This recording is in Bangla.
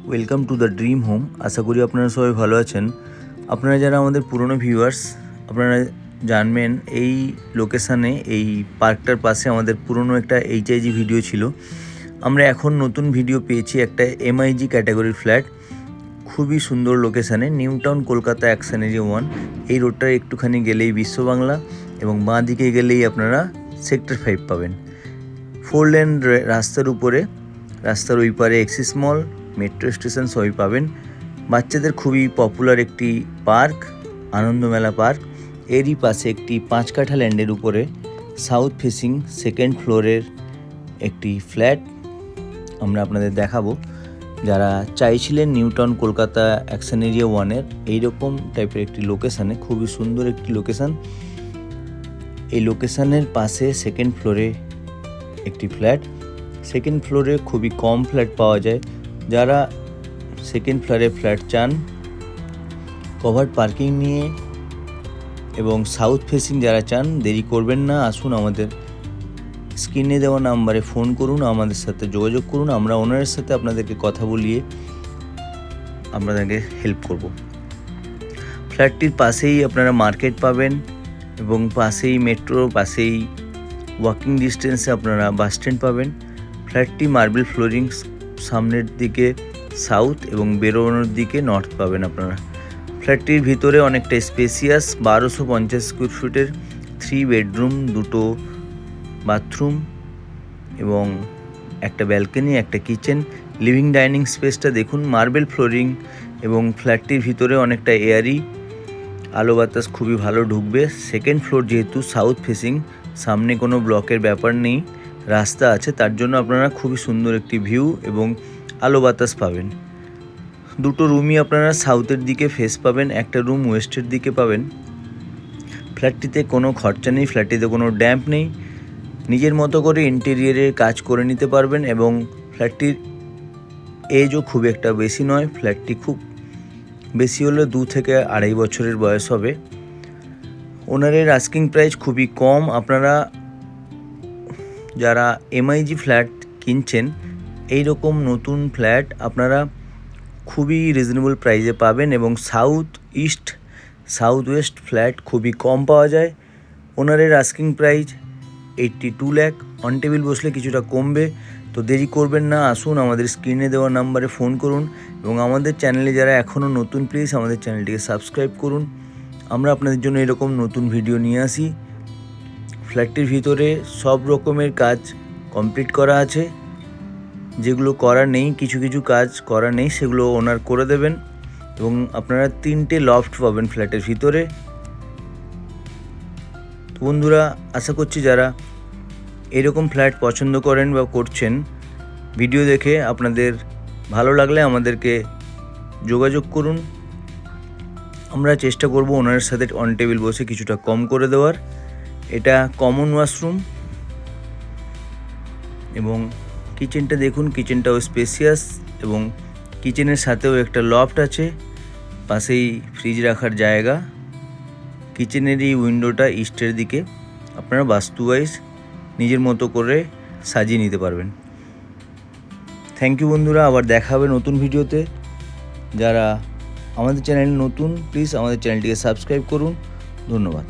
Welcome to the dream home. আশা করি আপনারা সবাই ভালো আছেন। আপনারা যারা আমাদের পুরনো ভিউয়ার্স, আপনারা জানবেন এই লোকেশানে, এই পার্কটার পাশে আমাদের পুরনো একটা এইচআইজি ভিডিও ছিল। আমরা এখন নতুন ভিডিও পেয়েছি একটা এমআইজি ক্যাটাগরির ফ্ল্যাট, খুবই সুন্দর লোকেশানে, নিউ টাউন কলকাতা অ্যাকশনেরি 1। এই রোডটার একটুখানি গেলেই বিশ্ব বাংলা এবং বাঁ দিকে গেলেই আপনারা সেক্টর 5 পাবেন। 4 লেন রাস্তার উপরে, রাস্তার ওই পারে এক্সিস মল, মেট্রো স্টেশন সবই পাবেন। বাচ্চাদের খুবই পপুলার একটি পার্ক, আনন্দমেলা পার্ক। এরই পাশে একটি 5 কাঠা ল্যান্ডের উপরে সাউথ ফেসিং সেকেন্ড ফ্লোরের একটি ফ্ল্যাট আমরা আপনাদের দেখাবো। যারা চাইছিলেন নিউ টাউন কলকাতা অ্যাকশন এরিয়া 1-এর এইরকম টাইপের একটি লোকেশানে, খুবই সুন্দর একটি লোকেশান। এই লোকেশানের পাশে সেকেন্ড ফ্লোরে একটি ফ্ল্যাট। সেকেন্ড ফ্লোরে খুবই কম ফ্ল্যাট পাওয়া যায়। যারা সেকেন্ড ফ্লোরে ফ্ল্যাট চান, কভার্ড পার্কিং নিয়ে এবং সাউথ ফেসিং যারা চান, দেরি করবেন না, আসুন আমাদের স্ক্রিনে দেওয়া নাম্বারে ফোন করুন, আমাদের সাথে যোগাযোগ করুন। আমরা ওনারের সাথে আপনাদেরকে কথা বলিয়ে আপনাদেরকে হেল্প করব। ফ্ল্যাটটির পাশেই আপনারা মার্কেট পাবেন এবং পাশেই মেট্রো, পাশেই ওয়াকিং ডিস্টেন্সে আপনারা বাস স্ট্যান্ড পাবেন। ফ্ল্যাটটি মার্বেল ফ্লোরিং, সামনের দিকে সাউথ এবং বেরোনোর দিকে নর্থ পাবেন আপনারা। ফ্ল্যাটটির ভিতরে অনেকটা স্পেসিয়াস, 1250 স্কোয়ার ফিটের 3 বেডরুম, 2টো বাথরুম এবং একটা ব্যালকনি, একটা কিচেন। লিভিং ডাইনিং স্পেসটা দেখুন, মার্বেল ফ্লোরিং এবং ফ্ল্যাটটির ভিতরে অনেকটা এয়ারি, আলো বাতাস খুবই ভালো ঢুকবে। সেকেন্ড ফ্লোর যেহেতু সাউথ ফেসিং, সামনে কোনো ব্লকের ব্যাপার নেই, রাস্তা আছে, তার জন্য আপনারা খুবই সুন্দর একটি ভিউ এবং আলো বাতাস পাবেন। 2টো রুমই আপনারা সাউথের দিকে ফেস পাবেন, একটা রুম ওয়েস্টের দিকে পাবেন। ফ্ল্যাটটিতে কোনো খরচা নেই, ফ্ল্যাটটিতে কোনো ড্যাম্প নেই। নিজের মতো করে ইন্টেরিয়ারের কাজ করে নিতে পারবেন এবং ফ্ল্যাটটির এজও খুব একটা বেশি নয়। ফ্ল্যাটটি খুব বেশি হলে 2 থেকে 2.5 বছরের বয়স হবে। ওনারের আস্কিং প্রাইস খুবই কম। আপনারা যারা এমআইজি ফ্ল্যাট কিনছেন, এই রকম নতুন ফ্ল্যাট আপনারা খুবই রিজনেবল প্রাইসে পাবেন এবং south east, south west flat খুবই কম পাওয়া যায়। ওনারের asking price 82 lakh. On table বসলে কিছুটা কমবে, তো দেরি করবেন না, আসুন আমাদের স্ক্রিনে দেওয়া নাম্বারে ফোন করুন এবং আমাদের চ্যানেলে যারা এখনও নতুন, প্লিজ আমাদের চ্যানেলটিকে সাবস্ক্রাইব করুন। আমরা আপনাদের জন্য এরকম নতুন ভিডিও নিয়ে আসি। ফ্ল্যাটটির ভিতরে সব রকমের কাজ কমপ্লিট করা আছে, যেগুলো করা নেই, কিছু কিছু কাজ করা নেই, সেগুলো ওনার করে দেবেন এবং আপনারা 3টে লফট পাবেন ফ্ল্যাটের ভিতরে। তো বন্ধুরা, আশা করছি যারা এরকম ফ্ল্যাট পছন্দ করেন বা করছেন, ভিডিও দেখে আপনাদের ভালো লাগলে আমাদেরকে যোগাযোগ করুন। আমরা চেষ্টা করব ওনার সাথে অন টেবিল বসে কিছুটা কম করে দেওয়ার। এটা কমন ওয়াশরুম এবং কিচেনটা দেখুন, কিচেনটাও স্পেসিয়াস এবং কিচেনের সাথেও একটা লফট আছে, পাশেই ফ্রিজ রাখার জায়গা। কিচেনের এই উইন্ডোটা ইস্টের দিকে, আপনারা বাস্তু ওয়াইজ নিজের মতো করে সাজিয়ে নিতে পারবেন। থ্যাংক ইউ বন্ধুরা, আবার দেখা হবে নতুন ভিডিওতে। যারা আমাদের চ্যানেল নতুন, প্লিজ আমাদের চ্যানেলটিকে সাবস্ক্রাইব করুন। ধন্যবাদ।